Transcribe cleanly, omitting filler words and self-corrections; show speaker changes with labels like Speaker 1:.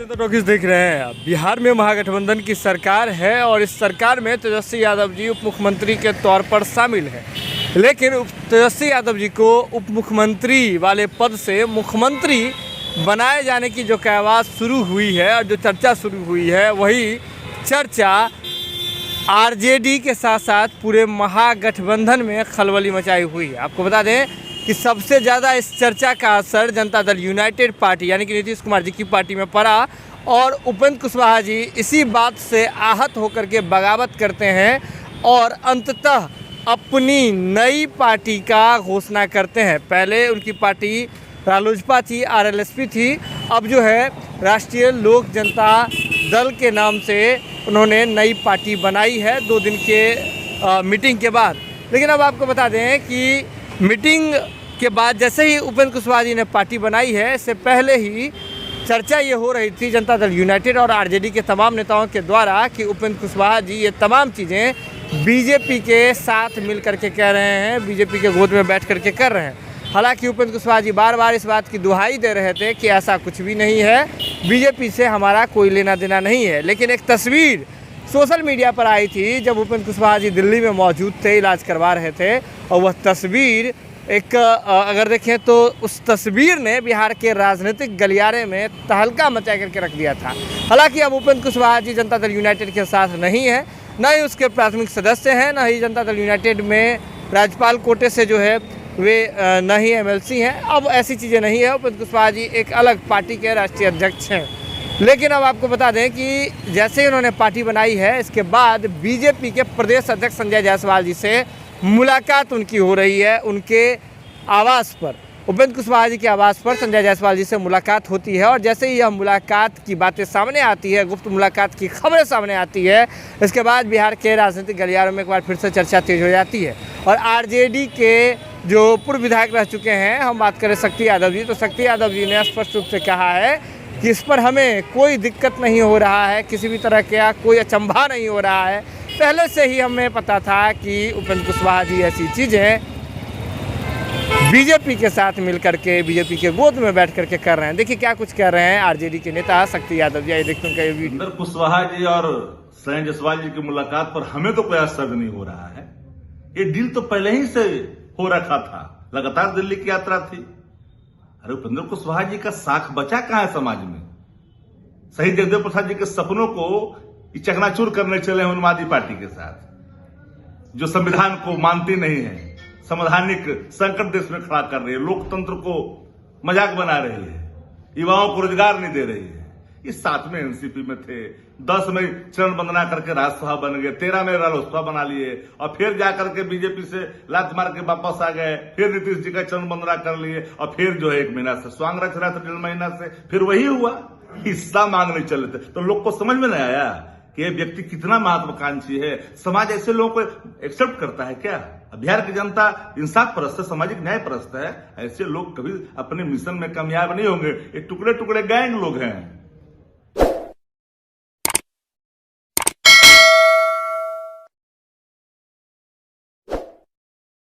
Speaker 1: जनता talkies देख रहे हैं। बिहार में महागठबंधन की सरकार है और इस सरकार में तेजस्वी यादव जी उप मुख्यमंत्री के तौर पर शामिल है, लेकिन तेजस्वी यादव जी को उप मुख्यमंत्री वाले पद से मुख्यमंत्री बनाए जाने की जो कवायद शुरू हुई है और जो चर्चा शुरू हुई है, वही चर्चा आरजेडी के साथ साथ पूरे महागठबंधन में खलबली मचाई हुई है। आपको बता दें कि सबसे ज़्यादा इस चर्चा का असर जनता दल यूनाइटेड पार्टी यानी कि नीतीश कुमार जी की पार्टी में पड़ा और उपेंद्र कुशवाहा जी इसी बात से आहत होकर के बगावत करते हैं और अंततः अपनी नई पार्टी का घोषणा करते हैं। पहले उनकी पार्टी रालोजपा थी, आरएलएसपी थी, अब जो है राष्ट्रीय लोक जनता दल के नाम से उन्होंने नई पार्टी बनाई है 2 दिन के मीटिंग के बाद। लेकिन अब आपको बता दें कि मीटिंग के बाद जैसे ही उपेंद्र कुशवाहा जी ने पार्टी बनाई है, इससे पहले ही चर्चा ये हो रही थी जनता दल यूनाइटेड और आरजेडी के तमाम नेताओं के द्वारा कि उपेंद्र कुशवाहा जी ये तमाम चीज़ें बीजेपी के साथ मिल करके कह रहे हैं, बीजेपी के गोद में बैठ करके कर रहे हैं। हालांकि उपेंद्र कुशवाहा जी बार बार इस बात की दुहाई दे रहे थे कि ऐसा कुछ भी नहीं है, बीजेपी से हमारा कोई लेना देना नहीं है। लेकिन एक तस्वीर सोशल मीडिया पर आई थी जब उपेंद्र कुशवाहा जी दिल्ली में मौजूद थे, इलाज करवा रहे थे, और वह तस्वीर एक अगर देखें तो उस तस्वीर ने बिहार के राजनीतिक गलियारे में तहलका मचा करके रख दिया था। हालांकि अब उपेंद्र कुशवाहा जी जनता दल यूनाइटेड के साथ नहीं है, न ही उसके प्राथमिक सदस्य हैं, न ही जनता दल यूनाइटेड में राज्यपाल कोटे से जो है वे न ही एमएलसी हैं। अब ऐसी चीज़ें नहीं है, उपेंद्र कुशवाहा जी एक अलग पार्टी के राष्ट्रीय अध्यक्ष हैं। लेकिन अब आपको बता दें कि जैसे ही उन्होंने पार्टी बनाई है, इसके बाद बीजेपी के प्रदेश अध्यक्ष संजय जायसवाल जी से मुलाकात उनकी हो रही है। उनके आवास पर, उपेंद्र कुशवाहा जी के आवास पर संजय जायसवाल जी से मुलाकात होती है और जैसे ही यह मुलाकात की बातें सामने आती है, गुप्त मुलाकात की खबरें सामने आती है, इसके बाद बिहार के राजनीतिक गलियारों में एक बार फिर से चर्चा तेज हो जाती है। और आरजेडी के जो पूर्व विधायक रह चुके हैं, हम बात करें शक्ति यादव जी, तो शक्ति यादव जी ने स्पष्ट रूप से कहा है कि इस पर हमें कोई दिक्कत नहीं हो रहा है, किसी भी तरह का कोई अचंभा नहीं हो रहा है। पहले से ही हमें पता था कि उपेंद्र कुशवाहा जी ऐसी चीज़ें बीजेपी के साथ मिलकर के बीजेपी के गोद में बैठ करके कर रहे हैं। देखिए क्या कुछ कह रहे हैं आरजेडी के नेता शक्ति यादव जी, आइए देखते हैं उनका ये वीडियो।
Speaker 2: उपेंद्र कुशवाहा जी और संजय जायसवाल जी की मुलाकात पर हमें तो कोई असर नहीं हो रहा है। ये डील तो पहले ही से हो रखा था, लगातार दिल्ली की यात्रा थी। अरे उपेंद्र कुशवाहा जी का साख बचा कहां है समाज में? शहीद जगदेव प्रसाद जी के सपनों को चकनाचूर करने चले हैं उन्मादी पार्टी के साथ, जो संविधान को मानती नहीं है, संवैधानिक संकट देश में खड़ा कर रही है, लोकतंत्र को मजाक बना रही है, युवाओं को रोजगार नहीं दे रही है। इस 7 में एनसीपी में थे, 10 में चरण वंदना करके राज्यसभा बन गए, 13 में रालोसपा बना लिए और फिर जाकर के बीजेपी से लात मार के वापस आ गए, फिर नीतीश जी का चरण वंदना कर लिए और फिर जो है 1 महीना से स्वांग रख रहा था, 1.5 महीना से फिर वही हुआ, हिस्सा मांगने चले थे। तो लोग को समझ में नहीं आया कि ये व्यक्ति कितना महत्वाकांक्षी है। समाज ऐसे लोगों को एक्सेप्ट करता है क्या? बिहार की जनता इंसाफ परस्त है, सामाजिक न्याय परस्त है। ऐसे लोग कभी अपने मिशन में कामयाब नहीं होंगे। ये टुकड़े टुकड़े गैंग लोग हैं।